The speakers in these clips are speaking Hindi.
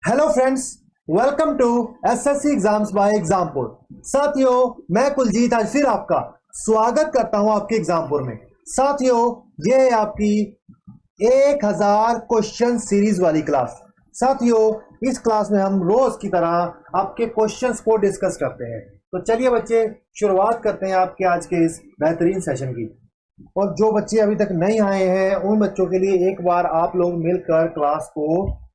Hello friends, welcome to SSC exams by Exampur. साथियों, मैं कुलजीत आज फिर आपका स्वागत करता हूं आपके एग्जामपुर में। साथियों, ये है आपकी 1000 क्वेश्चन सीरीज वाली क्लास। साथियों, इस क्लास में हम रोज की तरह आपके क्वेश्चंस को डिस्कस करते हैं। तो चलिए बच्चे, शुरुआत करते हैं आपके आज के इस बेहतरीन सेशन की। और जो बच्चे अभी तक नहीं आए हैं उन बच्चों के लिए एक बार आप लोग मिलकर क्लास को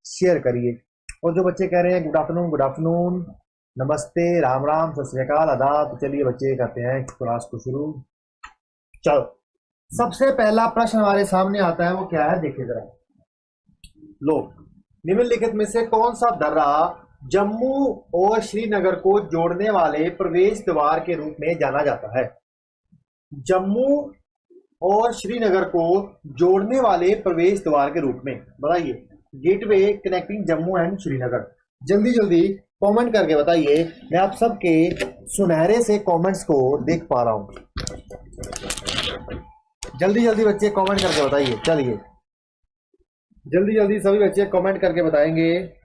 शेयर करिए। और जो बच्चे कह रहे हैं गुड आफ्टरनून, नमस्ते, राम राम, सत श्री अकाल, आदाब, तो चलिए बच्चे करते हैं क्लास को शुरू। चलो, सबसे पहला प्रश्न हमारे सामने आता है, वो क्या है देखिए जरा। लो, निम्नलिखित में से कौन सा दर्रा जम्मू और श्रीनगर को जोड़ने वाले प्रवेश द्वार के रूप में जाना जाता है? जम्मू और श्रीनगर को जोड़ने वाले प्रवेश द्वार के रूप में बताइए। Gateway connecting Jammu and Srinagar. जल्दी जल्दी कमेंट करके बताइए। मैं आप सबके सुनहरे से कमेंट्स को देख पा रहा हूं। जल्दी जल्दी बच्चे कमेंट करके बताइए। चलिए जल्दी जल्दी सभी बच्चे कमेंट करके बताएंगे।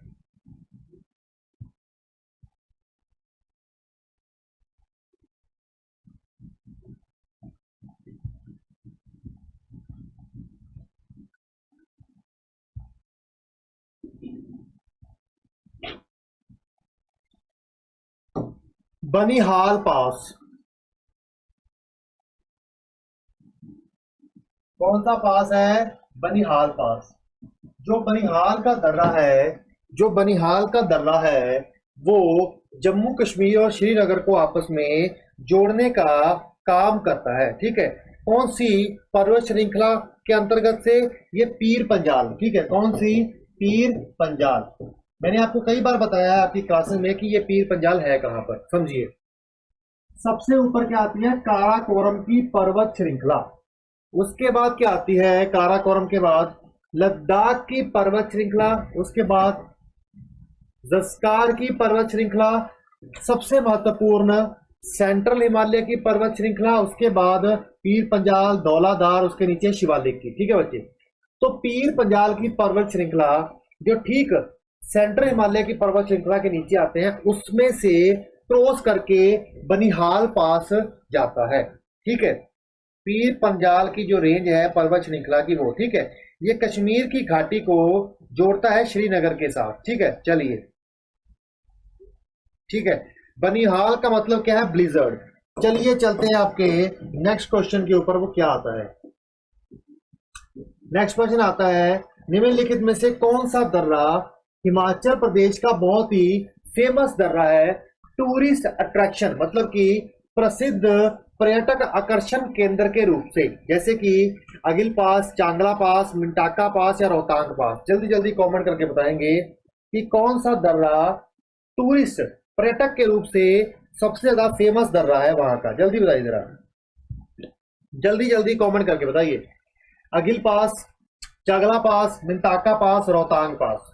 बनिहाल पास, कौन सा पास है? बनिहाल पास। जो बनिहाल का दर्रा है, जो बनिहाल का दर्रा है वो जम्मू कश्मीर और श्रीनगर को आपस में जोड़ने का काम करता है। ठीक है, कौन सी पर्वत श्रृंखला के अंतर्गत से? ये पीर पंजाल। ठीक है, कौन सी? पीर पंजाल। मैंने आपको कई बार बताया है आपकी क्लासेस में कि ये पीर पंजाल है कहां पर, समझिए। सबसे ऊपर क्या आती है? काराकोरम की पर्वत श्रृंखला। उसके बाद क्या आती है? काराकोरम के बाद लद्दाख की पर्वत श्रृंखला। उसके बाद ज़स्कार की पर्वत श्रृंखला। सबसे महत्वपूर्ण सेंट्रल हिमालय की पर्वत श्रृंखला। उसके बाद पीर पंजाल, धौलाधार, उसके नीचे शिवालिक की। ठीक है बच्चे, तो पीर पंजाल की पर्वत श्रृंखला जो ठीक सेंट्रल हिमालय की पर्वत श्रृंखला के नीचे आते हैं, उसमें से क्रॉस करके बनिहाल पास जाता है। ठीक है, पीर पंजाल की जो रेंज है पर्वत श्रृंखला की वो, ठीक है, ये कश्मीर की घाटी को जोड़ता है श्रीनगर के साथ। ठीक है, चलिए ठीक है, बनिहाल का मतलब क्या है? ब्लिजर्ड। चलिए चलते हैं आपके नेक्स्ट क्वेश्चन के ऊपर। वो क्या आता है? नेक्स्ट क्वेश्चन आता है, निम्नलिखित में से कौन सा दर्रा हिमाचल प्रदेश का बहुत ही फेमस दर्रा है? टूरिस्ट अट्रैक्शन, मतलब कि प्रसिद्ध पर्यटक आकर्षण केंद्र के रूप से, जैसे कि अगिल पास, चांगला पास, मिंटाका पास या रोहतांग पास। जल्दी जल्दी कमेंट करके बताएंगे कि कौन सा दर्रा टूरिस्ट पर्यटक के रूप से सबसे ज्यादा फेमस दर्रा है वहां का। जल्दी बताइए जरा, जल्दी जल्दी कमेंट करके बताइए। अगिल पास, चांगला पास, मिंटाका पास, रोहतांग पास।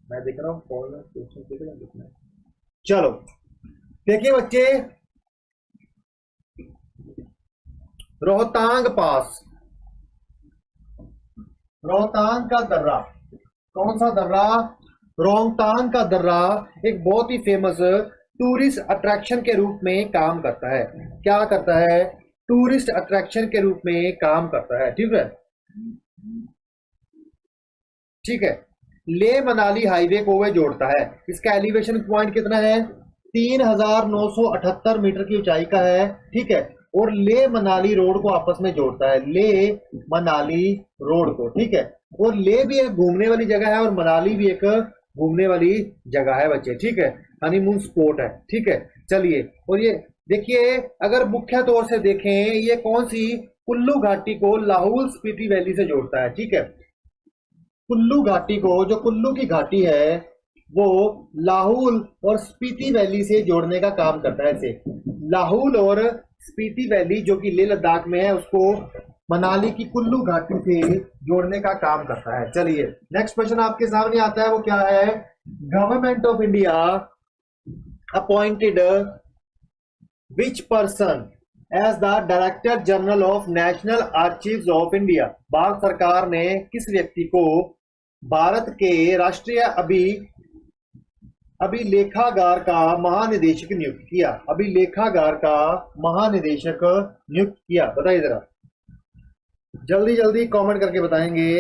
मैं देख रहा हूँ। चलो देखिए बच्चे, रोहतांग पास, रोहतांग का दर्रा। कौन सा दर्रा? रोहतांग का दर्रा एक बहुत ही फेमस टूरिस्ट अट्रैक्शन के रूप में काम करता है। क्या करता है? टूरिस्ट अट्रैक्शन के रूप में काम करता है। ठीक है, ठीक है, ले मनाली हाईवे को वह जोड़ता है। इसका एलिवेशन पॉइंट कितना है? 3978 मीटर की ऊंचाई का है। ठीक है, और ले मनाली रोड को आपस में जोड़ता है, ले मनाली रोड को। ठीक है, और ले भी एक घूमने वाली जगह है और मनाली भी एक घूमने वाली जगह है बच्चे। ठीक है, हनीमून स्पॉट है। ठीक है, चलिए, और ये देखिए, अगर मुख्य तौर से देखें, ये कौन सी? कुल्लू घाटी को लाहौल स्पीति वैली से जोड़ता है। ठीक है, कुल्लू घाटी को, जो कुल्लू की घाटी है वो लाहौल और स्पीति वैली से जोड़ने का काम करता है। इसे लाहौल और स्पीति वैली जो कि लेह लद्दाख में है, उसको मनाली की कुल्लू घाटी से जोड़ने का काम करता है। चलिए नेक्स्ट क्वेश्चन आपके सामने आता है, वो क्या है? Government of India appointed which person as the director general of national archives of India. Bharat सरकार ने किस व्यक्ति को भारत के राष्ट्रीय अभिलेखागार का महानिदेशक नियुक्त किया। अभिलेखागार का महानिदेशक नियुक्त किया। बताइए जरा, जल्दी जल्दी कमेंट करके बताएंगे।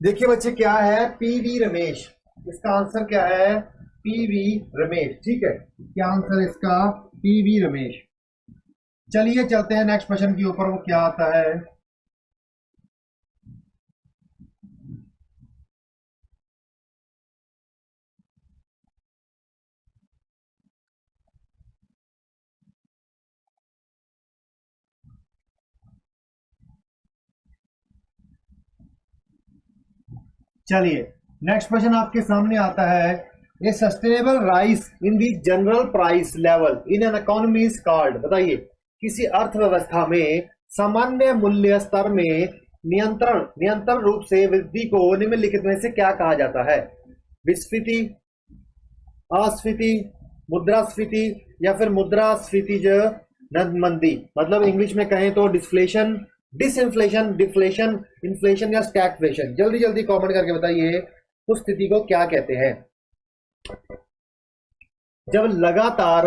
देखिए बच्चे, क्या है? पीवी रमेश। इसका आंसर क्या है? पीवी रमेश। ठीक है, क्या आंसर है इसका? पीवी रमेश। चलिए चलते हैं नेक्स्ट क्वेश्चन के ऊपर, वो क्या आता है। चलिए, नेक्स्ट क्वेश्चन आपके सामने आता है। ए sustainable rice in the general price level in an economy is called. बताइए, किसी अर्थव्यवस्था में सामान्य मूल्य स्तर में नियंत्रण रूप से वृद्धि को निम्नलिखित में से क्या कहा जाता है? विस्फीति, अस्फीति, मुद्रास्फीति, या फिर मुद्रास्फीति मंदी। मतलब इंग्लिश में कहें तो डिस्फ्लेशन, डिसइंफ्लेशन, डिफ्लेशन, इन्फ्लेशन या स्टैगफ्लेशन। जल्दी जल्दी कमेंट करके बताइए उस स्थिति को क्या कहते हैं? जब लगातार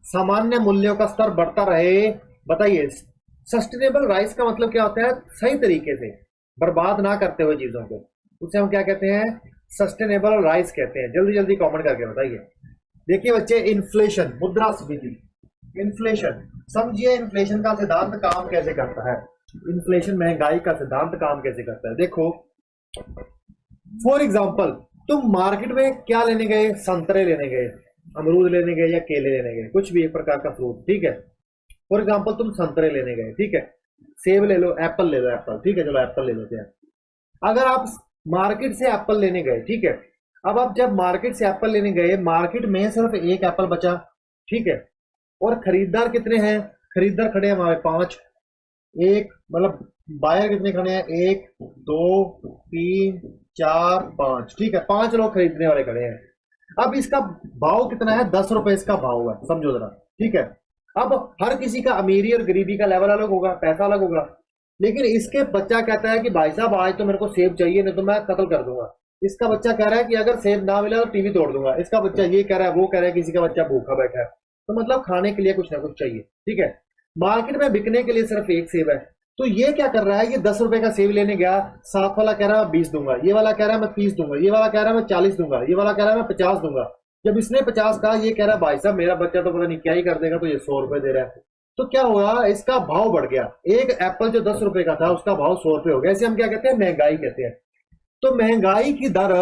सामान्य मूल्यों का स्तर बढ़ता रहे। बताइए, सस्टेनेबल राइस का मतलब क्या होता है? सही तरीके से बर्बाद ना करते हुए चीजों को, उसे हम क्या कहते हैं? सस्टेनेबल राइस कहते हैं। जल्दी जल्दी कमेंट करके बताइए। देखिए बच्चे, इन्फ्लेशन, मुद्रास्फीति, इन्फ्लेशन। समझिए इन्फ्लेशन का सिद्धांत काम कैसे करता है। इन्फ्लेशन, महंगाई का सिद्धांत काम कैसे करता है। देखो, फॉर एग्जाम्पल, तुम मार्केट में क्या लेने गए? संतरे लेने गए, अमरूद लेने गए या केले लेने गए, कुछ भी एक प्रकार का फ्रूट। ठीक है, फॉर एग्जाम्पल तुम संतरे लेने गए। ठीक है, सेब ले लो, एप्पल ले लो, एप्पल। ठीक है, चलो एप्पल ले लेते हैं। अगर आप मार्केट से एप्पल लेने गए, ठीक है, अब आप जब मार्केट से एप्पल लेने गए, मार्केट में सिर्फ एक एप्पल बचा। ठीक है, और खरीदार कितने हैं? खरीदार खड़े हैं हमारे 5। एक मतलब बायर कितने खड़े हैं? 1 2 3 4 5। ठीक है, 5 लोग खरीदने वाले खड़े हैं। अब इसका भाव कितना है? 10 रुपए इसका भाव है, समझो जरा। ठीक है, अब हर किसी का अमीरी और गरीबी का लेवल अलग होगा, पैसा अलग होगा। लेकिन इसके बच्चा कहता है कि भाई साहब आज तो मेरे को सेब चाहिए, नहीं तो मैं कत्ल कर दूंगा। इसका बच्चा कह रहा है कि अगर सेब ना मिला तो टीवी तोड़ दूंगा। इसका बच्चा ये कह रहा है, वो कह रहा है, किसी का बच्चा भूखा बैठा है। तो मतलब खाने के लिए कुछ ना कुछ चाहिए। ठीक है, मार्केट में बिकने के लिए सिर्फ एक सेब है। तो ये क्या कर रहा है? ये 10 रुपए का सेब लेने गया, साथ वाला कह रहा है मैं 20 दूंगा, ये वाला कह रहा है मैं 30 दूंगा, ये वाला कह रहा है मैं 40 दूंगा, ये वाला कह रहा है मैं 50 दूंगा। जब इसने 50 कहा, ये कह रहा है भाई साहब मेरा बच्चा तो पता नहीं क्या ही कर देगा, तो ये 100 रुपए दे रहा है। तो क्या हुआ? इसका भाव बढ़ गया। एक एप्पल जो 10 रुपए का था, उसका भाव 100 रुपए हो गया। ऐसे हम क्या कहते हैं? महंगाई कहते हैं। तो महंगाई की दर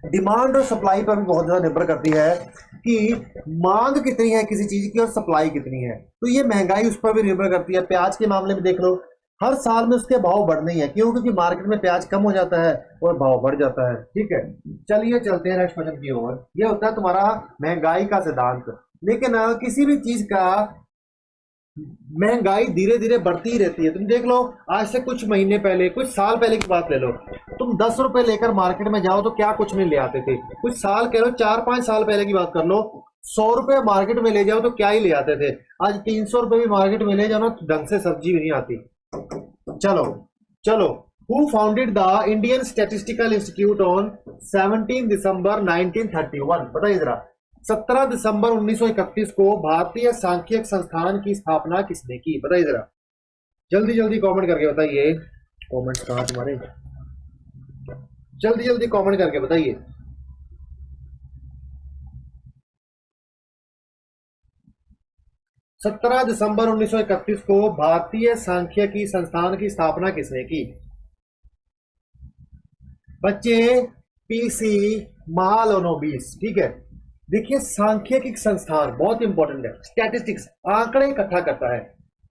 डिमांड और सप्लाई पर भी बहुत ज्यादा निर्भर करती है कि मांग कितनी है किसी चीज की और सप्लाई कितनी है। तो ये महंगाई उस पर भी निर्भर करती है। प्याज के मामले में देख लो, हर साल में उसके भाव बढ़ने ही है। क्यों? क्योंकि मार्केट में प्याज कम हो जाता है और भाव बढ़ जाता है। ठीक है, चलिए चलते हैं नेक्स्ट क्वेश्चन की ओर। ये होता है तुम्हारा महंगाई का सिद्धांत। लेकिन किसी भी चीज का महंगाई धीरे धीरे बढ़ती ही रहती है। तुम देख लो, आज से कुछ महीने पहले, कुछ साल पहले की बात ले लो, तुम 10 रुपए लेकर मार्केट में जाओ तो क्या कुछ नहीं ले आते थे। कुछ साल कह लो, 4-5 साल पहले की बात कर लो, 100 रुपए मार्केट में ले जाओ तो क्या ही ले आते थे। आज 300 रुपए भी मार्केट में ले जाओ ना, ढंग से सब्जी भी नहीं आती। चलो चलो, who founded the Indian statistical institute on 17 दिसंबर 1931? बताइए जरा, 17 दिसंबर 1931 को भारतीय सांख्यिक संस्थान की स्थापना किसने की? बताइए जरा, जल्दी जल्दी कमेंट करके बताइए। कमेंट कहाँ तुम्हारे? जल्दी जल्दी कमेंट करके बताइए। 17 दिसंबर 1931 को भारतीय सांख्यिकी संस्थान की स्थापना किसने की? बच्चे, पीसी महालनोबिस। ठीक है, देखिए सांख्यिकी संस्थान बहुत इंपॉर्टेंट है। स्टैटिस्टिक्स आंकड़े इकट्ठा करता है।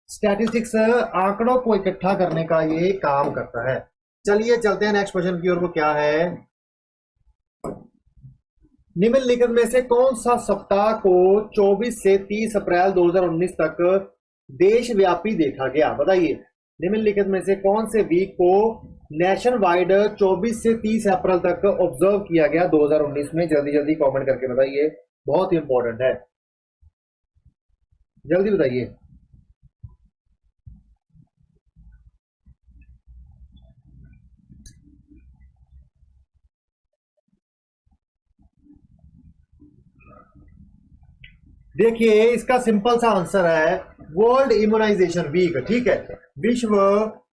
स्टैटिस्टिक्स आंकड़ों को इकट्ठा करने का ये काम करता है। चलिए चलते हैं नेक्स्ट क्वेश्चन की ओर। वो क्या है? निम्नलिखित में से कौन सा सप्ताह को 24 से 30 अप्रैल 2019 तक देशव्यापी देखा गया? बताइए, निम्नलिखित में से कौन से वीक को नेशन वाइड 24 से 30 अप्रैल तक ऑब्जर्व किया गया 2019 में? जल्दी जल्दी कमेंट करके बताइए, बहुत इंपॉर्टेंट है। जल्दी बताइए। देखिए इसका सिंपल सा आंसर है वर्ल्ड इम्यूनाइजेशन वीक। ठीक है, विश्व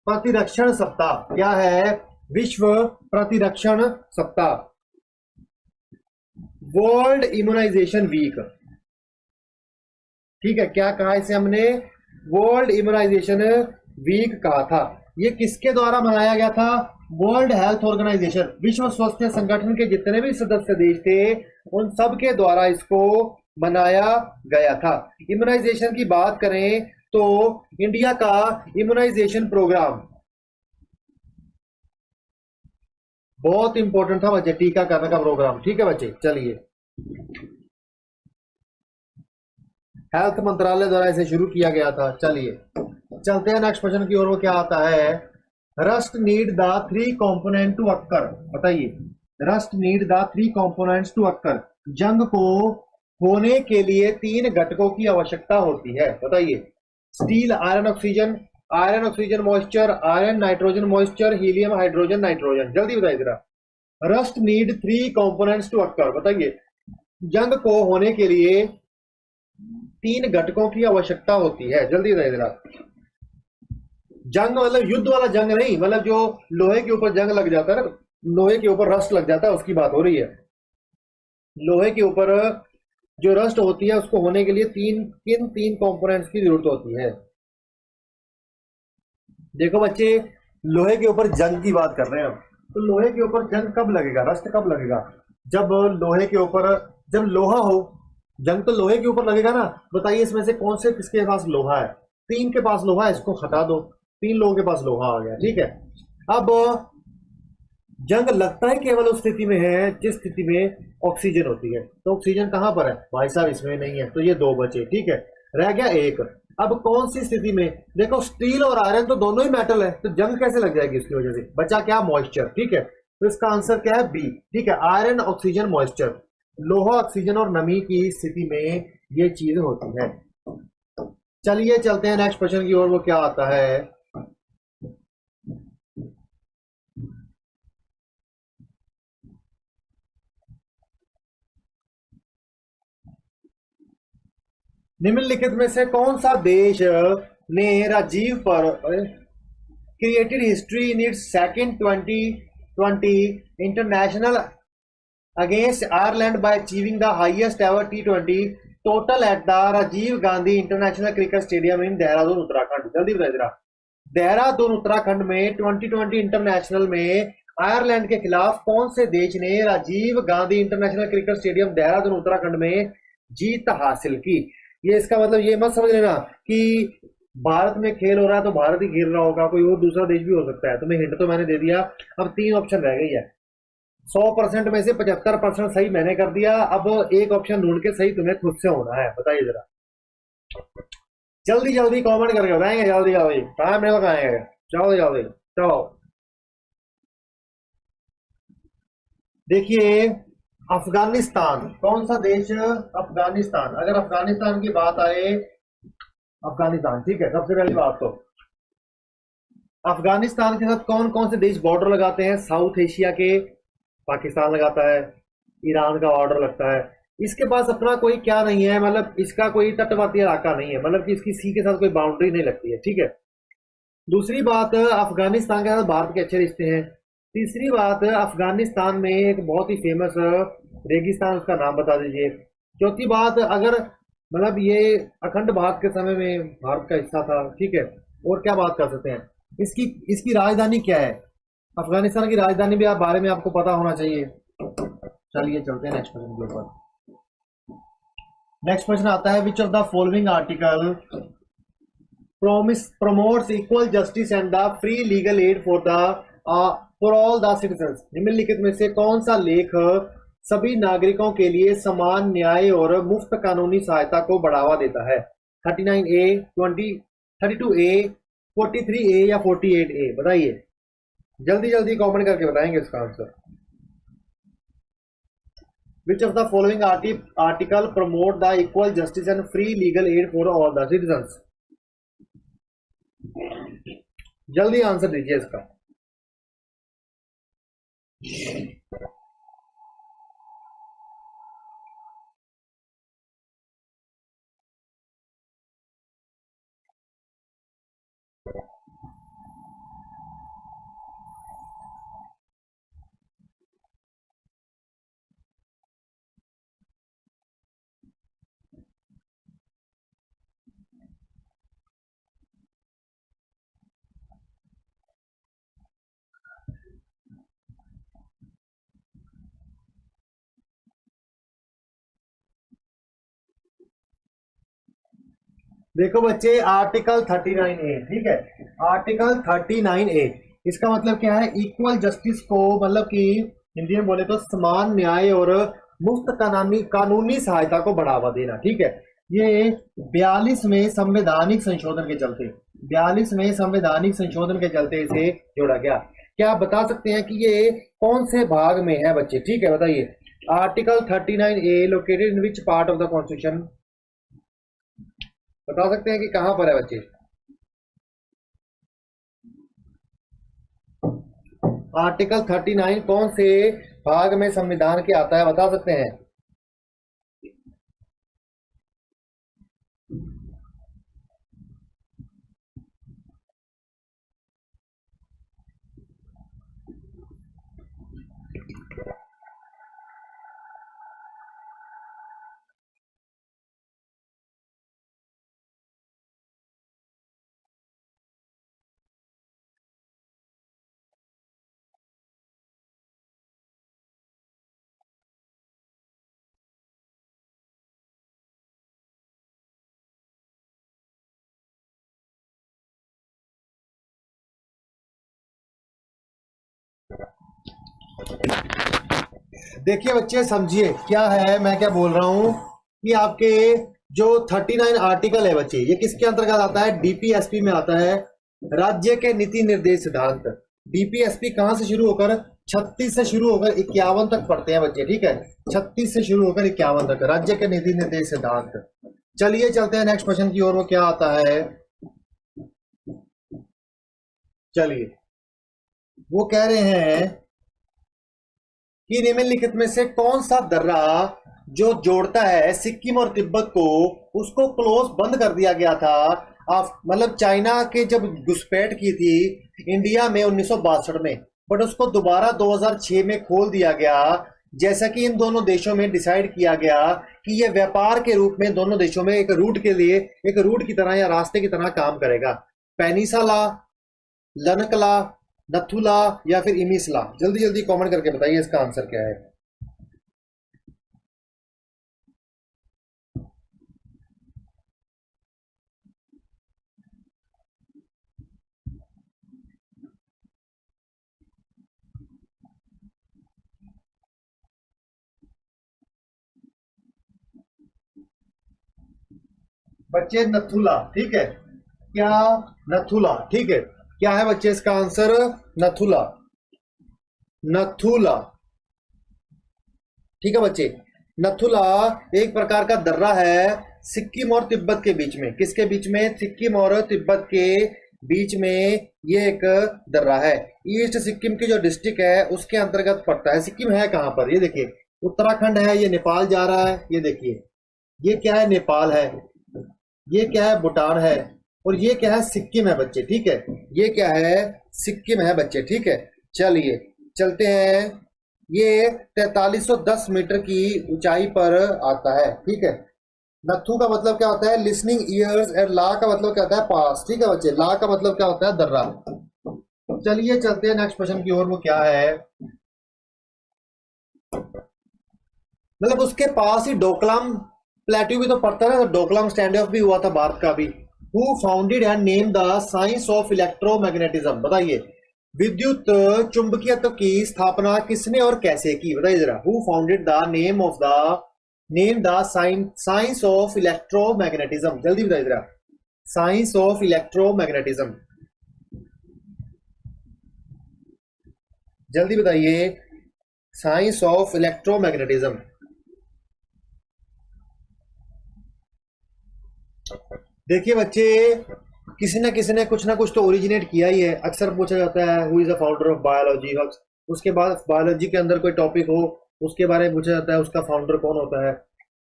प्रतिरक्षण सप्ताह। क्या है? विश्व प्रतिरक्षण सप्ताह, वर्ल्ड इम्यूनाइजेशन वीक। ठीक है, क्या कहा इसे हमने? वर्ल्ड इम्यूनाइजेशन वीक कहा था। ये किसके द्वारा मनाया गया था? वर्ल्ड हेल्थ ऑर्गेनाइजेशन, विश्व स्वास्थ्य संगठन के जितने भी सदस्य देश थे उन सब के द्वारा इसको मनाया गया था। इम्यूनाइजेशन की बात करें तो इंडिया का इम्यूनाइजेशन प्रोग्राम बहुत इंपॉर्टेंट था बच्चे, टीकाकरण का प्रोग्राम। ठीक है बच्चे, चलिए हेल्थ मंत्रालय द्वारा इसे शुरू किया गया था। चलिए चलते हैं नेक्स्ट क्वेश्चन की ओर। वो क्या आता है? Rust need the three component to occur. बताइए, rust need the three components to occur. जंग को होने के लिए तीन घटकों की आवश्यकता होती है। बताइए, steel, iron oxygen, iron oxygen moisture, iron nitrogen moisture, helium hydrogen nitrogen. जल्दी बताइए जरा। Rust need three components to occur. बताइए, जंग को होने के लिए तीन घटकों की आवश्यकता होती है। जल्दी बताइए जरा। जंग मतलब युद्ध वाला जंग नहीं, मतलब जो लोहे के ऊपर जंग लग जाता है ना, लोहे के ऊपर रस्ट लग जाता है, उसकी बात हो रही है। लोहे के ऊपर जो रस्ट होती है उसको होने के लिए तीन कंपोनेंट्स की जरूरत होती है। देखो बच्चे, लोहे के ऊपर जंग की बात कर रहे हैं हम, तो लोहे के ऊपर जंग कब लगेगा, रस्ट कब लगेगा? जब लोहे के ऊपर, जब लोहा हो। जंग तो लोहे के ऊपर लगेगा ना। बताइए इसमें से कौन से किसके पास लोहा है? तीन के पास लोहा है, इसको हटा दो, तीन लोगों के पास लोहा आ गया। ठीक है, अब जंग लगता है केवल उस स्थिति में है जिस स्थिति में ऑक्सीजन होती है। तो ऑक्सीजन कहां पर है भाई साहब? इसमें नहीं है, तो ये दो बचे। ठीक है, रह गया एक। अब कौन सी स्थिति में? देखो स्टील और आयरन तो दोनों ही मेटल है, तो जंग कैसे लग जाएगी उसकी वजह से? बचा क्या? मॉइस्चर। ठीक है, तो इसका आंसर क्या है? बी। ठीक है, आयरन ऑक्सीजन मॉइस्चर, लोहा ऑक्सीजन और नमी की स्थिति में ये चीज होती है। चलिए चलते हैं नेक्स्ट क्वेश्चन की ओर। वो क्या आता है? निम्नलिखित में से कौन सा देश ने राजीव पर created history in its second 2020 international against Ireland by achieving the highest ever T20 total at the Rajiv Gandhi international cricket stadium in Dehradun Uttarakhand. जल्दी बताइए जरा। देहरादून उत्तराखंड में 2020 इंटरनेशनल में आयरलैंड के खिलाफ कौन से देश ने Rajiv Gandhi international cricket stadium Dehradun Uttarakhand में जीत हासिल की? ये इसका मतलब ये मत समझ लेना कि भारत में खेल हो रहा है तो भारत ही खेल रहा होगा, कोई और दूसरा देश भी हो सकता है। तुम्हें हिंट तो मैंने दे दिया। अब तीन ऑप्शन रह गई है। 100% में से 75% सही मैंने कर दिया। अब एक ऑप्शन ढूंढ के सही तुम्हें खुद से होना है। बताइए जरा, जल्दी जल्दी कमेंट करके बताएंगे। जल्दी जल्दी, टाइम नहीं लगाएंगे। जल्दी जल्दी चलो। देखिए अफगानिस्तान, कौन सा देश? अफगानिस्तान। अगर अफगानिस्तान की बात आए, अफगानिस्तान। ठीक है, सबसे पहली बात तो अफगानिस्तान के साथ कौन कौन से देश बॉर्डर लगाते हैं? साउथ एशिया के पाकिस्तान लगाता है, ईरान का बॉर्डर लगता है। इसके पास अपना कोई क्या नहीं है, मतलब इसका कोई तटवर्ती इलाका नहीं है, मतलब कि इसकी सी के साथ कोई बाउंड्री नहीं लगती है। ठीक है, दूसरी बात, अफगानिस्तान के साथ भारत के अच्छे रिश्ते हैं। तीसरी बात, अफगानिस्तान में एक बहुत ही फेमस रेगिस्तान, उसका नाम बता दीजिए। चौथी बात, अगर मतलब ये अखंड भारत के समय में भारत का हिस्सा था। ठीक है, और क्या बात कर सकते हैं? इसकी इसकी राजधानी क्या है? अफगानिस्तान की राजधानी भी आप बारे में आपको पता होना चाहिए। चलिए चलते हैं नेक्स्ट क्वेश्चन के ऊपर। नेक्स्ट क्वेश्चन आता है, विच of the following article promotes equal justice and the free legal aid for all the citizens। निम्नलिखित में से कौन सा लेख सभी नागरिकों के लिए समान न्याय और मुफ्त कानूनी सहायता को बढ़ावा देता है? 39A, 20, 32A, 43A या 48A? बताइए, जल्दी जल्दी कमेंट करके बताएंगे इसका answer. Which of the following article promote the equal justice and free legal aid for all the citizens. जल्दी आंसर दीजिए इसका। देखो बच्चे, आर्टिकल 39A, ठीक है, आर्टिकल 39A इसका मतलब क्या है? इक्वल जस्टिस को, मतलब कि हिंदी में बोले तो समान न्याय और मुफ्त कानूनी सहायता को बढ़ावा देना, ठीक है। ये 42वें संवैधानिक संशोधन के चलते, 42वें संवैधानिक संशोधन के चलते इसे जोड़ा गया। क्या आप बता सकते हैं कि ये कौन से भाग में है बच्चे? ठीक है, बताइए। Article 39A located in which part of the constitution? बता सकते हैं कि कहां पर है बच्चे? आर्टिकल 39 कौन से भाग में संविधान के आता है, बता सकते हैं? देखिए बच्चे, समझिए क्या है, मैं क्या बोल रहा हूं कि आपके जो 39 आर्टिकल है बच्चे, ये किसके अंतर्गत आता है? डीपीएसपी में आता है, राज्य के नीति निर्देश सिद्धांत। डीपीएसपी कहां से शुरू होकर? 36 से शुरू होकर 51 तक पढ़ते हैं बच्चे, ठीक है। 36 से शुरू होकर 51 तक राज्य के नीति निर्देश सिद्धांत। चलिए चलते हैं नेक्स्ट क्वेश्चन की ओर। वो क्या आता है? चलिए, वो कह रहे हैं कि निम्नलिखित में से कौन सा दर्रा जो जोड़ता है सिक्किम और तिब्बत को, उसको क्लोज बंद कर दिया गया था मतलब चाइना के जब घुसपैठ की थी इंडिया में 1962 में, बट उसको दोबारा 2006 में खोल दिया गया, जैसा कि इन दोनों देशों में डिसाइड किया गया कि ये व्यापार के रूप में दोनों देशों में एक रूट के लिए, एक रूट की तरह या रास्ते की तरह काम करेगा। पेनिसला, लनकला, नथुला या फिर इमिसला? जल्दी जल्दी कमेंट करके बताइए इसका आंसर क्या है। बच्चे नथुला, ठीक है क्या? नथुला, ठीक है। क्या है बच्चे इसका आंसर? नथुला, नथुला, ठीक है बच्चे। नथुला एक प्रकार का दर्रा है सिक्किम और तिब्बत के बीच में। किसके बीच में? सिक्किम और तिब्बत के बीच में ये एक दर्रा है। ईस्ट सिक्किम की जो डिस्ट्रिक्ट है उसके अंतर्गत पड़ता है। सिक्किम है कहां पर? ये देखिए, उत्तराखंड है, ये नेपाल जा रहा है, ये देखिए, ये क्या है? नेपाल है, ये क्या है? भूटान है, और ये क्या है? सिक्किम है बच्चे, ठीक है। ये क्या है? सिक्किम है बच्चे, ठीक है। चलिए चलते हैं। ये 4310 मीटर की ऊंचाई पर आता है, ठीक है। नथु का मतलब क्या होता है? Listening years. और ला का मतलब क्या होता है? पास, ठीक है बच्चे। ला का मतलब क्या होता है? दर्रा। चलिए चलते हैं नेक्स्ट क्वेश्चन की ओर। वो क्या है? मतलब उसके पास ही डोकलाम प्लेट्यू भी तो पड़ता है ना, तो डोकलाम स्टैंड ऑफ भी हुआ था भारत का भी। Who founded and name the science of electromagnetism? बताइए, विद्युत चुंबकीयत्व की स्थापना किसने और कैसे की? बताइए जरा। Who founded the name the science of electromagnetism? जल्दी बताइए जरा। साइंस ऑफ इलेक्ट्रोमैग्नेटिज्म, जल्दी बताइए। Science of electromagnetism. देखिए बच्चे, किसी ने कुछ ना कुछ तो ओरिजिनेट किया ही है। अक्सर पूछा जाता है who is the founder of biology. उसके बाद बायोलॉजी के अंदर कोई टॉपिक हो, उसके बारे में पूछा जाता है उसका फाउंडर कौन होता है।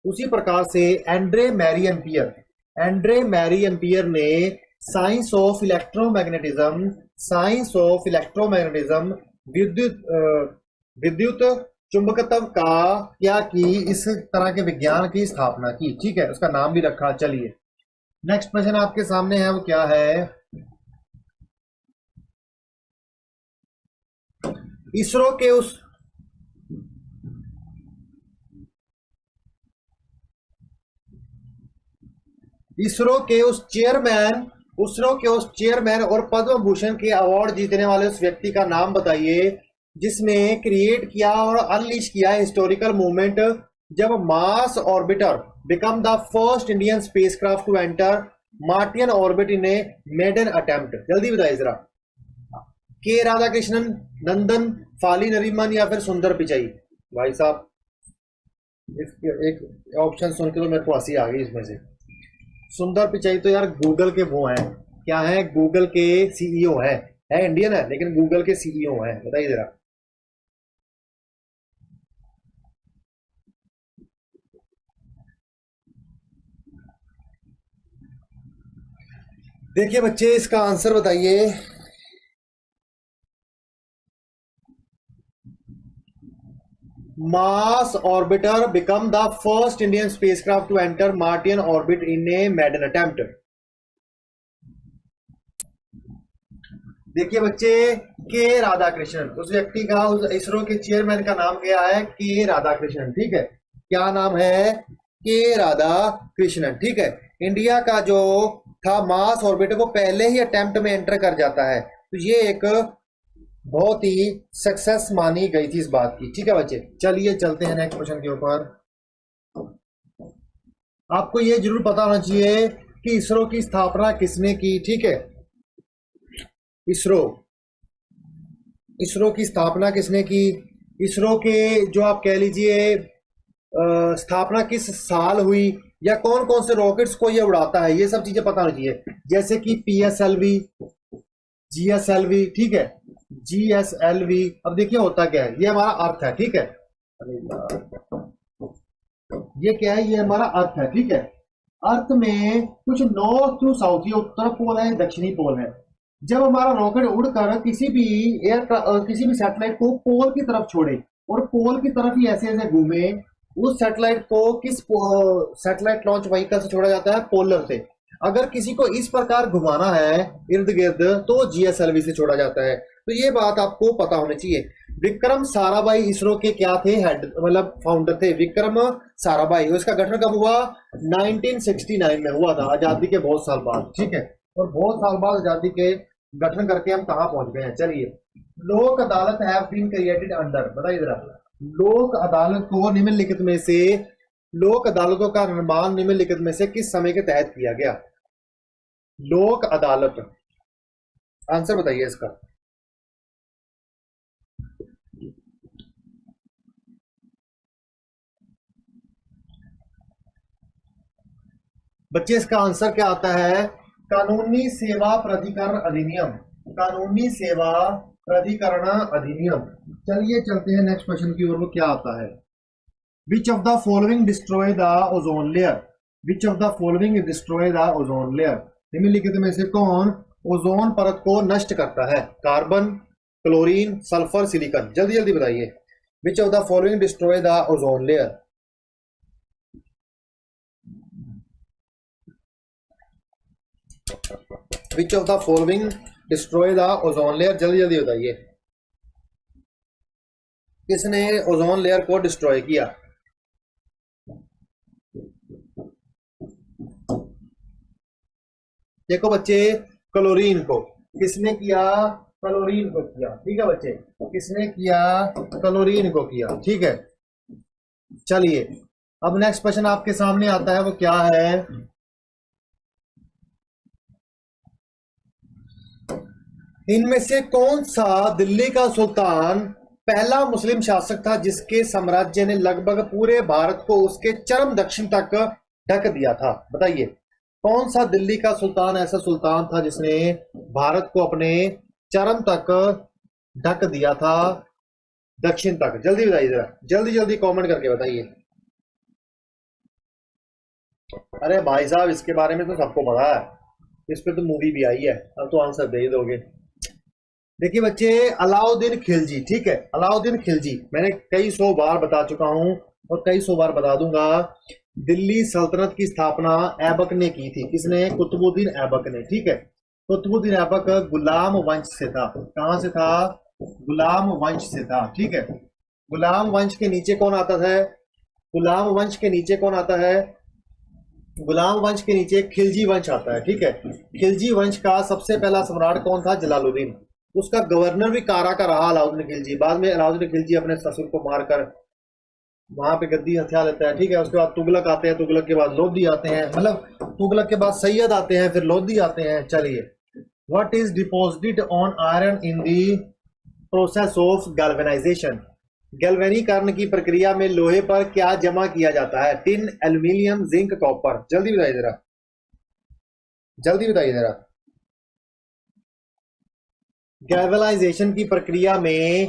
उसी प्रकार से एंड्रे मैरी एम्पियर ने साइंस ऑफ इलेक्ट्रोमैग्नेटिज्म विद्युत चुंबकत्व का क्या की, इस तरह के विज्ञान की स्थापना की। ठीक है, उसका नाम भी रखा। चलिए नेक्स्ट क्वेश्चन आपके सामने है, वो क्या है? इसरो के उस चेयरमैन और पद्म भूषण के अवार्ड जीतने वाले उस व्यक्ति का नाम बताइए जिसने क्रिएट किया और अनलीश किया हिस्टोरिकल मूवमेंट जब Mars orbiter become the first Indian spacecraft to enter Martian orbit in a maiden attempt. जल्दी बताइए जरा। के राधाकृष्णन, नंदन फाली नरीमन या फिर सुंदर पिचाई? भाई साहब, एक ऑप्शन सुन के तो मेरे को हंसी आ गई इसमें से। सुंदर पिचाई तो यार गूगल के वो हैं, क्या है, गूगल के सीईओ है इंडियन है लेकिन गूगल के सीईओ है। बताइए जरा। देखिए बच्चे, इसका आंसर बताइए। Mars orbiter become the first Indian spacecraft to enter Martian orbit in a maiden attempt. देखिए बच्चे, के राधाकृष्णन, उस व्यक्ति का, उस इसरो के चेयरमैन का नाम क्या है? के राधाकृष्णन। ठीक है, क्या नाम है? के राधाकृष्णन। ठीक है, इंडिया का जो था मार्स ऑर्बिटर को पहले ही अटेम्प्ट में एंटर कर जाता है, तो ये एक बहुत ही सक्सेस मानी गई थी इस बात की। ठीक है बच्चे, चलिए चलते हैं नेक्स्ट क्वेश्चन के ऊपर। आपको ये जरूर पता होना चाहिए कि इसरो की स्थापना किसने की। ठीक है, इसरो की स्थापना किसने की? इसरो के जो आप कह लीजिए स्थापना किस साल हुई, या कौन कौन से रॉकेट्स को ये उड़ाता है, ये सब चीजें पता होनी चाहिए। जैसे कि PSLV, GSLV। ठीक है, GSLV। अब देखिए होता क्या है, ये हमारा अर्थ है। ठीक है, ये क्या है? ये हमारा अर्थ है। ठीक है, अर्थ में कुछ नॉर्थ टू साउथ, ये उत्तर पोल है, दक्षिणी पोल है। जब हमारा रॉकेट उड़कर किसी भी सैटेलाइट को पोल की तरफ छोड़े और पोल की तरफ ही ऐसे ऐसे घूमे, उस सैटेलाइट को किस सैटेलाइट लॉन्च व्हीकल से छोड़ा जाता है? पोलर से। अगर किसी को इस प्रकार घुमाना है इर्द गिर्द तो GSLV से छोड़ा जाता है। तो ये बात आपको पता होनी चाहिए। विक्रम साराभाई इसरो के क्या थे? हेड, मतलब फाउंडर थे विक्रम साराभाई। इसका गठन कब हुआ? 1969 में हुआ था, आजादी के बहुत साल बाद। ठीक है, और बहुत साल बाद आजादी के गठन करके हम कहाँ पहुंच गए हैं। चलिए, लोक अदालत हैव बीन क्रिएटेड अंडर, बताइए जरा। लोक अदालत को निम्नलिखित में से, लोक अदालतों का निर्माण निम्नलिखित में से किस समय के तहत किया गया? लोक अदालत, आंसर बताइए इसका। बच्चे, इसका आंसर क्या आता है? कानूनी सेवा प्राधिकरण अधिनियम, कानूनी सेवा प्राधिकरण अधिनियम। चलिए चलते हैं नेक्स्ट क्वेश्चन की ओर, वो क्या आता है? विच of the following destroy the ozone layer? Which of the following destroy the ozone layer? निम्नलिखित में से कौन ओजोन परत को नष्ट करता है? Carbon, chlorine, sulphur, silicon. जल्दी जल्दी बताइए। विच of the following destroy the ozone layer? Which of the following destroy the ozone layer? जल्दी जल्दी बताइए, किसने ओजोन लेयर को डिस्ट्रॉय किया? देखो बच्चे, क्लोरीन को किसने किया? क्लोरीन को किया। ठीक है बच्चे, किसने किया? क्लोरीन को किया। ठीक है, चलिए अब नेक्स्ट क्वेश्चन आपके सामने आता है, वो क्या है? इनमें से कौन सा दिल्ली का सुल्तान पहला मुस्लिम शासक था जिसके साम्राज्य ने लगभग पूरे भारत को उसके चरम दक्षिण तक ढक दिया था? बताइए। कौन सा दिल्ली का सुल्तान ऐसा सुल्तान था जिसने भारत को अपने चरम तक ढक दिया था, दक्षिण तक? जल्दी बताइए जरा, जल्दी जल्दी कमेंट करके बताइए। अरे भाई साहब, इसके बारे में तो सबको पता है, इस पे तो मूवी भी आई है, अब तो आंसर दे ही दोगे। देखिए बच्चे, अलाउद्दीन खिलजी, ठीक है, अलाउद्दीन खिलजी, मैंने कई सौ बार बता चुका हूं और कई सौ बार बता दूंगा। दिल्ली सल्तनत की स्थापना ऐबक ने की थी। किसने? कुतुबुद्दीन ऐबक ने, ठीक है। कुतुबुद्दीन ऐबक गुलाम वंश से था। कहां से था? गुलाम वंश से था, ठीक है। गुलाम वंश के नीचे कौन आता है? गुलाम वंश के नीचे कौन आता है? गुलाम वंश के नीचे खिलजी वंश आता है, ठीक है। खिलजी वंश का सबसे पहला सम्राट कौन था? जलालुद्दीन। उसका गवर्नर भी कारा का रहा अलाउद्दीन खिलजी। बाद में अलाउद्दीन खिलजी अपने ससुर को मारकर वहां पे गद्दी हथिया लेता है, ठीक है। उसके बाद तुगलक आते हैं, तुगलक के बाद लोधी आते हैं, मतलब तुगलक के बाद सैयद आते हैं, फिर लोधी आते हैं। चलिए, what is deposited on iron in the process of galvanization? गैल्वेनीकरण की प्रक्रिया में लोहे पर क्या जमा किया जाता है? Tin, aluminium, zinc, copper. जल्दी बताइए जरा, जल्दी बताइए जरा। गैल्वेनाइजेशन की प्रक्रिया में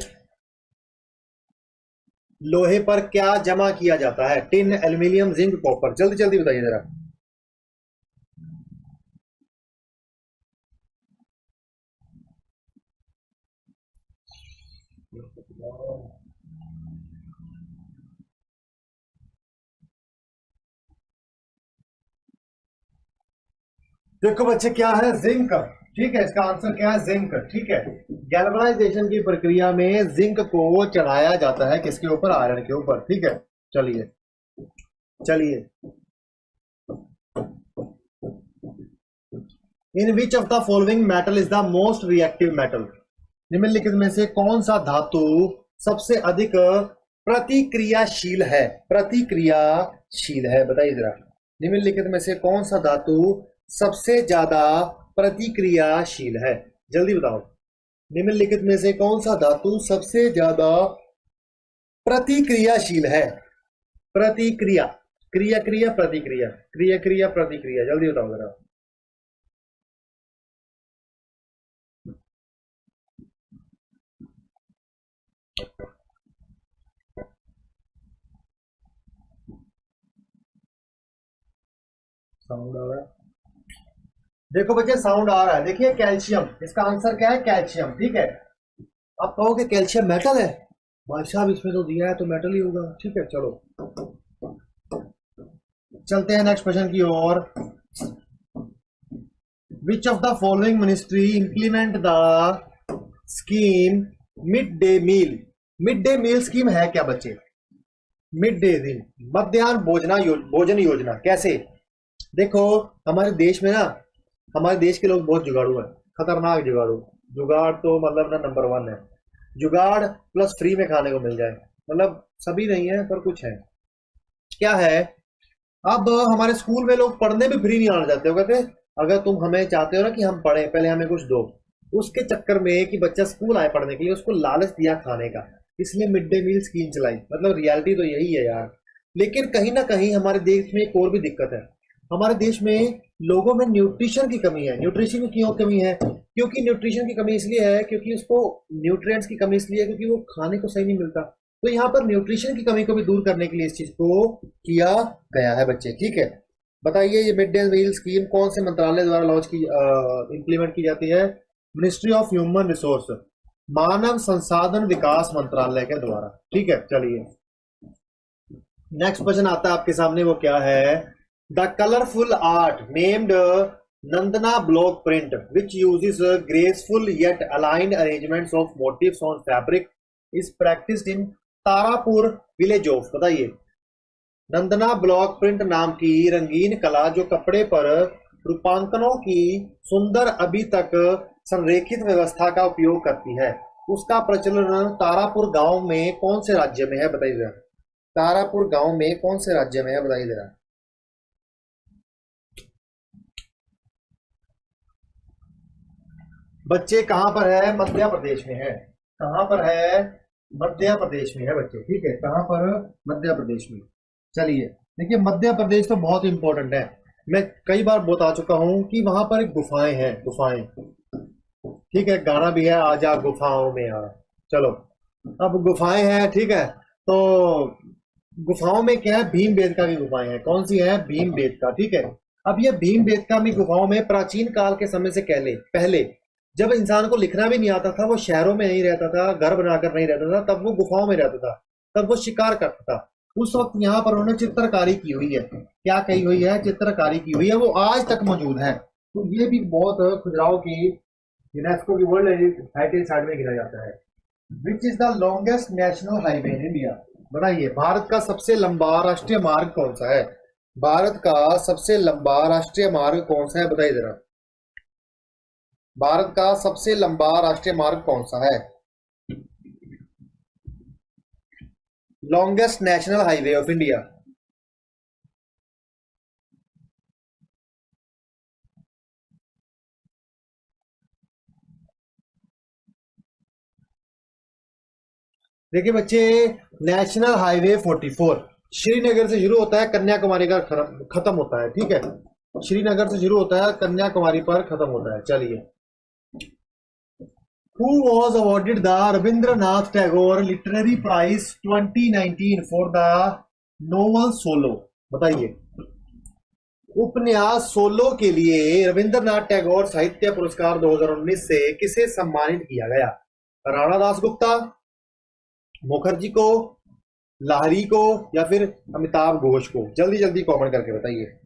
लोहे पर क्या जमा किया जाता है? Tin, aluminium, zinc, copper. जल्दी जल्दी बताइए जरा। देखो बच्चे, क्या है? जिंक, ठीक है। इसका आंसर क्या है? जिंक, ठीक है। गैल्वेनाइजेशन की प्रक्रिया में जिंक को चढ़ाया जाता है किसके ऊपर? आयरन के ऊपर, ठीक है। चलिए चलिए, in which of the following metal is the most reactive metal? निम्नलिखित में से कौन सा धातु सबसे अधिक प्रतिक्रियाशील है? प्रतिक्रियाशील है, बताइए जरा। निम्नलिखित में से कौन सा धातु सबसे ज्यादा प्रतिक्रियाशील है? जल्दी बताओ। निम्नलिखित में से कौन सा धातु सबसे ज्यादा प्रतिक्रियाशील है? प्रतिक्रिया, क्रिया क्रिया प्रतिक्रिया, क्रिया क्रिया प्रतिक्रिया, जल्दी बताओ जरा। साउंड आ रहा है? देखो बच्चे, साउंड आ रहा है। देखिए, कैल्शियम, इसका आंसर क्या है? कैल्शियम, ठीक है। आप कहोगे कैल्शियम मेटल है? भाई साहब, इसमें तो दिया है तो मेटल ही होगा, ठीक है। चलो चलते हैं नेक्स्ट क्वेश्चन की ओर। Which of the following ministry implement the scheme mid day meal? Mid day meal scheme है क्या बच्चे? मिड डे मील, मध्याह्न भोजन योजना। कैसे? देखो, हमारे देश में ना, हमारे देश के लोग बहुत जुगाड़ू हैं, खतरनाक जुगाड़ू। जुगाड़ तो मतलब ना नंबर वन है। जुगाड़ प्लस फ्री में खाने को मिल जाए, मतलब सभी नहीं है पर कुछ है। क्या है? अब हमारे स्कूल में लोग पढ़ने भी फ्री नहीं आना चाहते हो, कहते अगर तुम हमें चाहते हो ना कि हम पढ़े, पहले हमें कुछ दो। उसके चक्कर में कि बच्चा स्कूल आए पढ़ने के लिए, उसको लालच दिया खाने का, इसलिए मिड डे मील स्कीम चलाई। मतलब रियलिटी तो यही है यार। लेकिन कहीं ना कहीं हमारे देश में एक और भी दिक्कत है। हमारे देश में लोगों में न्यूट्रिशन की कमी है। न्यूट्रिशन की क्यों कमी है? क्योंकि न्यूट्रिशन की कमी इसलिए है क्योंकि उसको, न्यूट्रिएंट्स की कमी इसलिए है क्योंकि वो खाने को सही नहीं मिलता। तो यहाँ पर न्यूट्रिशन की कमी को भी दूर करने के लिए इस चीज को किया गया है बच्चे, ठीक है। बताइए, ये मिड डे मील स्कीम कौन से मंत्रालय द्वारा लॉन्च की, इंप्लीमेंट की जाती है? मिनिस्ट्री ऑफ ह्यूमन रिसोर्स, मानव संसाधन विकास मंत्रालय के द्वारा, ठीक है। चलिए, नेक्स्ट क्वेश्चन आता है आपके सामने, वो क्या है? The colourful art named Nandana block print which uses graceful yet aligned arrangements of motifs on fabric is practised in Tarapur village of. बताइए, नंदना ब्लॉक प्रिंट नाम की रंगीन कला जो कपड़े पर रूपांकनों की सुंदर अभी तक संरेखित व्यवस्था का उपयोग करती है, उसका प्रचलन तारापुर गांव में कौन से राज्य में है? बताइए जरा। तारापुर गांव में कौन से राज्य में है? बताइए जरा। बच्चे, कहां पर है? मध्य प्रदेश में है। कहां पर है? मध्य प्रदेश में है बच्चे, ठीक है। कहां पर? मध्य प्रदेश में। चलिए, देखिए, मध्य प्रदेश तो बहुत इंपॉर्टेंट है। मैं कई बार बता चुका हूं कि वहां पर एक गुफाएं हैं, गुफाएं। ठीक है, गाना भी है, आजा गुफाओं में आ। चलो, अब गुफाएं हैं, ठीक है। तो गुफाओं में क्या है, भीम बेटका की गुफाएं हैं। कौन सी है? भीम बेटका, ठीक है। अब ये भीम बेटका में गुफाओं में प्राचीन काल के समय से पहले पहले जब इंसान को लिखना भी नहीं आता था, वो शहरों में नहीं रहता था, घर बनाकर नहीं रहता था, तब वो गुफाओं में रहता था, तब वो शिकार करता था। उस वक्त यहाँ पर उन्होंने चित्रकारी की हुई है। क्या कही हुई है? चित्रकारी की हुई है, वो आज तक मौजूद है। तो ये भी बहुत खजुराहो की यूनेस्को की वर्ल्ड हेरिटेज साइट में गिना जाता है। Which is the longest national highway in India? बताइए, भारत का सबसे लंबा राष्ट्रीय मार्ग कौन सा है? भारत का सबसे लंबा राष्ट्रीय मार्ग कौन सा है, बताइए जरा। भारत का सबसे लंबा राष्ट्रीय मार्ग कौन सा है? Longest national highway of India. देखिए बच्चे, नेशनल हाईवे 44 श्रीनगर से शुरू होता है, कन्याकुमारी का खत्म होता है, ठीक है। श्रीनगर से शुरू होता है, कन्याकुमारी पर खत्म होता है। चलिए, who was awarded the Rabindranath Tagore literary prize 2019 for the novel solo? बताइए, उपन्यास सोलो के लिए रविंद्रनाथ टैगोर साहित्य पुरस्कार 2019 से किसे सम्मानित किया गया? राणा दासगुप्ता, मुखर्जी को, लाहरी को, या फिर अमिताभ घोष को? जल्दी जल्दी कमेंट करके बताइए।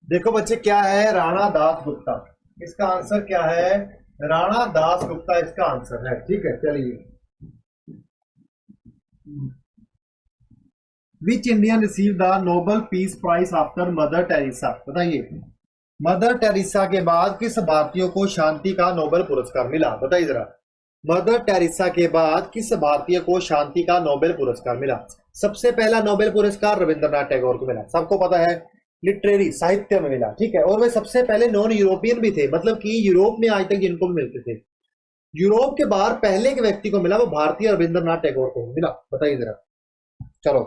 देखो बच्चे, क्या है? राणा दास गुप्ता। इसका आंसर क्या है? राणा दास गुप्ता इसका आंसर है, ठीक है। चलिए, which Indian receive the Nobel peace prize after Mother Teresa? बताइए, मदर टेरेसा के बाद किस भारतीय को शांति का नोबेल पुरस्कार मिला? बताइए जरा। मदर टेरेसा के बाद किस भारतीय को शांति का नोबेल पुरस्कार मिला? सबसे पहला नोबेल पुरस्कार रविंद्रनाथ टैगोर को मिला, सबको पता है, लिटरेरी साहित्य में मिला, ठीक है। और वे सबसे पहले नॉन यूरोपियन भी थे, मतलब कि यूरोप में आज तक जिनको भी मिलते थे। यूरोप के बाहर पहले के व्यक्ति को मिला, वो भारतीय रविंद्रनाथ टैगोर को मिला। बताइए जरा। चलो,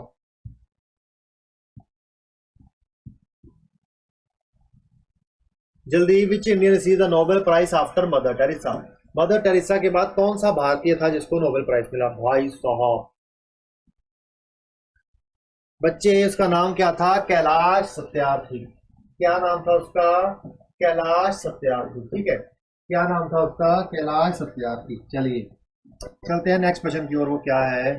जल्दी, which Indian receive the Nobel prize after Mother Teresa? Mother Teresa के बाद कौन सा भारतीय था जिसको नोबेल प्राइज मिला? भाई साहब, बच्चे, उसका नाम क्या था? कैलाश सत्यार्थी। क्या नाम था उसका? कैलाश सत्यार्थी, ठीक है। क्या नाम था उसका? कैलाश सत्यार्थी। चलिए, चलते हैं नेक्स्ट क्वेश्चन की ओर। वो क्या है?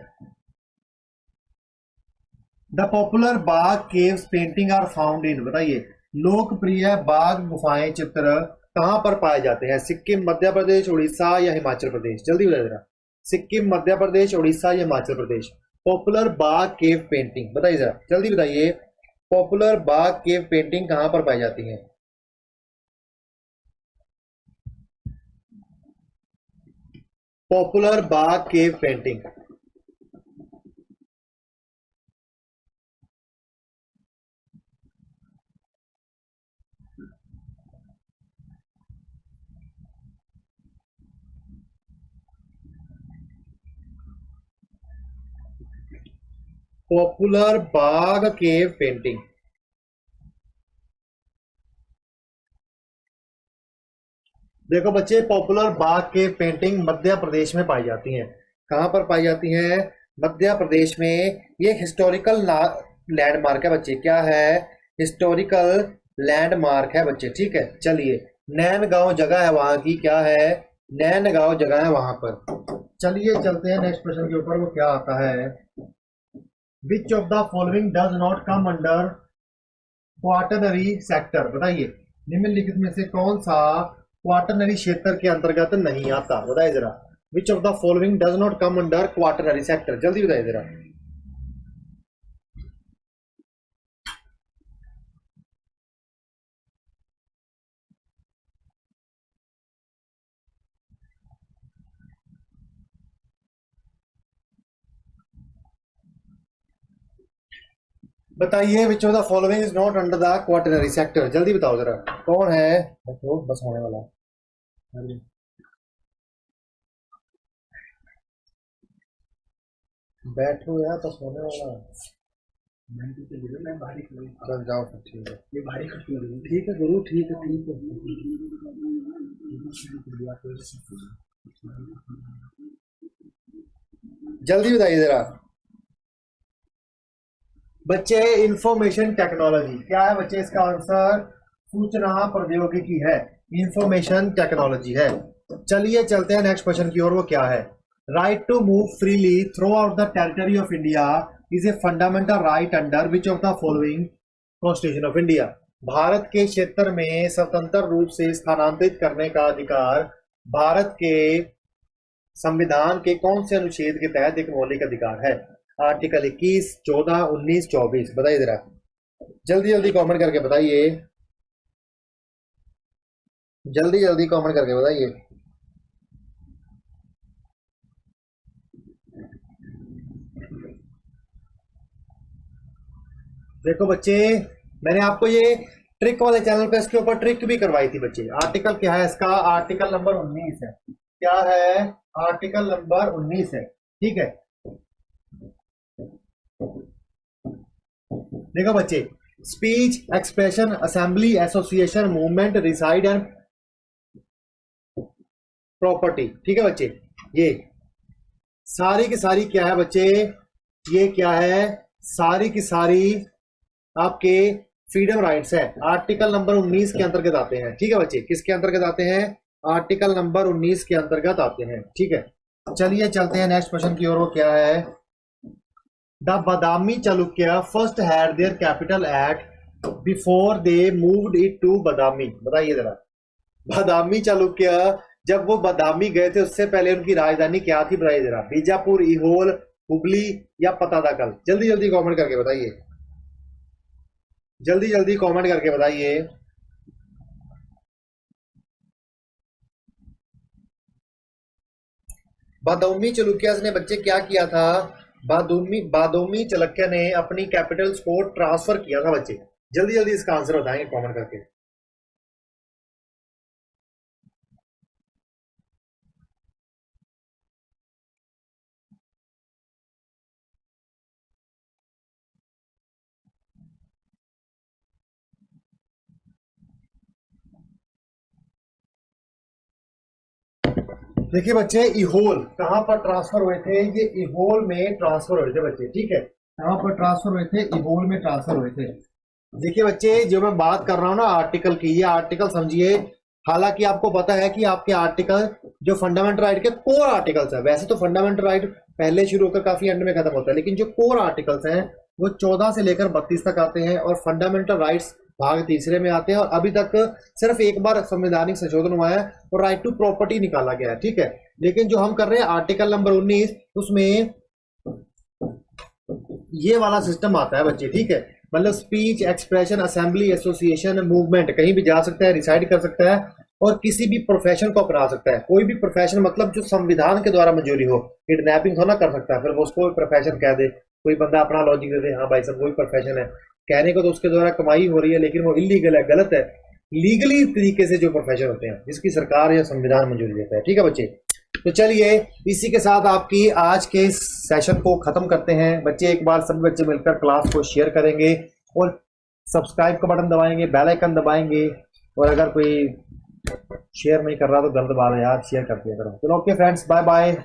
The popular Bagh caves painting are found in? बताइए, लोकप्रिय बाग गुफाएं चित्र कहां पर पाए जाते हैं? सिक्किम, मध्य प्रदेश, उड़ीसा या हिमाचल प्रदेश? जल्दी बताइए जरा। सिक्किम, मध्य प्रदेश, उड़ीसा या हिमाचल प्रदेश? पॉपुलर बाग केव पेंटिंग, बताइए जरा, जल्दी बताइए। पॉपुलर बाग केव पेंटिंग कहां पर पाई जाती है? पॉपुलर बाग केव पेंटिंग। पॉपुलर बाग केव पेंटिंग। देखो बच्चे, पॉपुलर बाग के पेंटिंग मध्य प्रदेश में पाई जाती हैं। कहाँ पर पाई जाती हैं? मध्य प्रदेश में। ये हिस्टोरिकल लैंडमार्क है बच्चे। क्या है? हिस्टोरिकल लैंडमार्क है बच्चे, ठीक है। चलिए, नैन गांव जगह है वहां की, क्या है? नैन गांव जगह है वहां पर। चलिए, चलते हैं नेक्स्ट क्वेश्चन के ऊपर। वो क्या आता है? विच of the following does not come under quaternary sector? बताइए, निम्नलिखित में से कौन सा क्वाटरनरी क्षेत्र के अंतर्गत नहीं आता? बताइए जरा। विच of the following does not come under quaternary sector? जल्दी बताइए जरा। बताइए विच of the following is not under the quaternary sector, जल्दी बताओ जरा कौन है। देखो बस होने वाला है। बैठो यार, बस होने वाला है। चल जाओ फिर, ठीक है। ये भारी ठीक है गुरु, ठीक है ठीक है। जल्दी बताइए जरा बच्चे। इंफॉर्मेशन टेक्नोलॉजी क्या है बच्चे? इसका आंसर सूचना प्रौद्योगिकी है, इंफॉर्मेशन टेक्नोलॉजी है। चलिए चलते हैं नेक्स्ट क्वेश्चन की ओर। वो क्या है? Right to move freely throughout the territory of India is a fundamental right under which of the following constitution of India. Bharat के क्षेत्र में स्वतंत्र रूप से स्थानांतरित करने का अधिकार भारत के संविधान के कौन से अनुच्छेद के तहत एक मौलिक अधिकार है? आर्टिकल 21, 14, 19, 24। बताइए जरा जल्दी जल्दी कमेंट करके बताइए, जल्दी जल्दी कमेंट करके बताइए। देखो बच्चे, मैंने आपको ये ट्रिक वाले चैनल पे इसके ऊपर ट्रिक भी करवाई थी बच्चे। आर्टिकल क्या है इसका? आर्टिकल नंबर 19 है। क्या है? आर्टिकल नंबर 19 है, ठीक है। देखो बच्चे, speech, expression, assembly, association, movement, reside and property, ठीक है बच्चे। ये सारी की सारी क्या है बच्चे? ये क्या है? सारी की सारी आपके फ्रीडम राइट्स है, आर्टिकल नंबर 19 के अंतर्गत आते हैं, ठीक है बच्चे। किसके अंतर्गत आते हैं? आर्टिकल नंबर 19 के अंतर्गत आते हैं, ठीक है। चलिए चलते हैं नेक्स्ट क्वेश्चन की ओर। वो क्या है? The Badami Chalukya first had their capital at before they moved it to Badami. बताइए जरा बादामी चालुक्य जब वो बादामी गए थे उससे पहले उनकी राजधानी क्या थी? बताइए जरा। बीजापुर, इहोल, हुबली या पतादाकल? जल्दी जल्दी कमेंट करके बताइए, जल्दी जल्दी कमेंट करके बताइए। बादामी चालुक्य ने बच्चे क्या किया था? बादामी चालुक्य ने अपनी कैपिटल्स को ट्रांसफर किया था बच्चे। जल्दी जल्दी इसका आंसर बताएंगे कमेंट करके। देखिए बच्चे, इहोल कहां पर ट्रांसफर हुए थे? ये इहोल में ट्रांसफर हुए थे बच्चे, ठीक है। कहां पर ट्रांसफर हुए थे? इहोल में ट्रांसफर हुए थे। देखिए बच्चे, जो मैं बात कर रहा हूं ना आर्टिकल की, ये आर्टिकल समझिए। हालांकि आपको पता है कि आपके आर्टिकल जो फंडामेंटल राइट के कोर आर्टिकल्स है, वैसे तो फंडामेंटल राइट पहले शुरू होकर काफी एंड में खत्म होता है, लेकिन जो कोर आर्टिकल्स हैं वो 14 से लेकर 32 तक आते हैं और फंडामेंटल राइट्स भाग तीसरे में आते हैं। और अभी तक सिर्फ एक बार संवैधानिक संशोधन हुआ है और राइट टू प्रॉपर्टी निकाला गया है, ठीक है। लेकिन जो हम कर रहे हैं आर्टिकल नंबर 19, उसमें ये वाला सिस्टम आता है बच्चे, ठीक है। मतलब speech, expression, assembly, association, movement, कहीं भी जा सकता है, रिसाइड कर सकता है और किसी भी प्रोफेशन को अपना सकता है। कोई भी प्रोफेशन मतलब जो संविधान के द्वारा मंजूरी हो। किडनैपिंग थोड़ा कर सकता है, फिर वो उसको प्रोफेशन कह दे। कोई बंदा अपना लॉजिक दे दे, हाँ भाई सब वही प्रोफेशन है कहने को, तो उसके द्वारा कमाई हो रही है लेकिन वो इलीगल है, गलत है। लीगली तरीके से जो प्रोफेशन होते हैं जिसकी सरकार या संविधान मंजूरी देता है, ठीक है बच्चे। तो चलिए इसी के साथ आपकी आज के सेशन को खत्म करते हैं बच्चे। एक बार सभी बच्चे मिलकर क्लास को शेयर करेंगे और सब्सक्राइब का बटन दबाएंगे, बेल आइकन दबाएंगे। और अगर कोई शेयर नहीं कर रहा तो गलत बात है यार, शेयर कर दिया करो। चलो ओके फ्रेंड्स, बाय बाय।